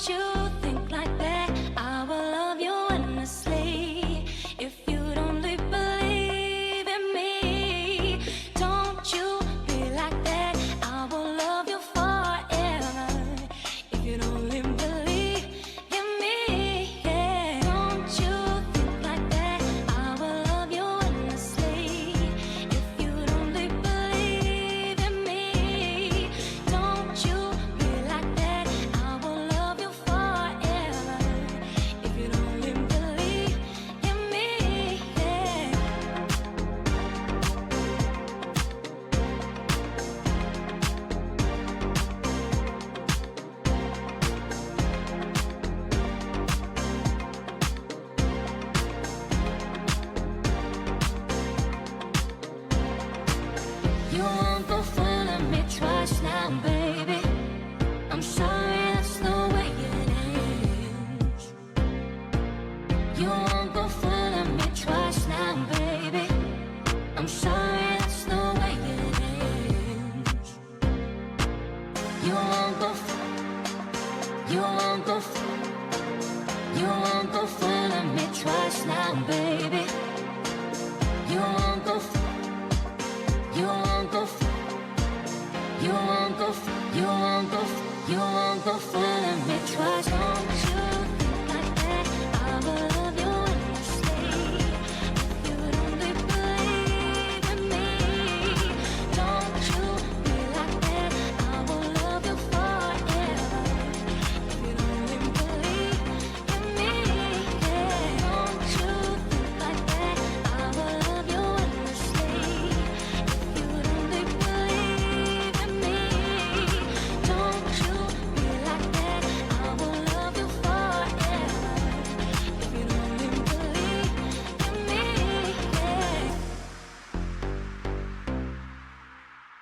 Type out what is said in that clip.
you think like that, I will love you endlessly. If you don't believe in me, don't you be like that, I will love you forever. If you don't believe in me, yeah. Don't you think like that, I will love you endlessly. If you don't believe in me, don't you be like that, I will love you forever. If you don't believe in me, yeah. You won't go fooling me twice now, baby. I'm sorry, that's the way it is. You won't go fooling me twice now, baby. I'm sorry, that's the way it is. You won't go, you won't go, you won't go fooling me twice now, baby. You won't go, you won't go, you won't go, you won't go, you won't go fooling me twice. Don't you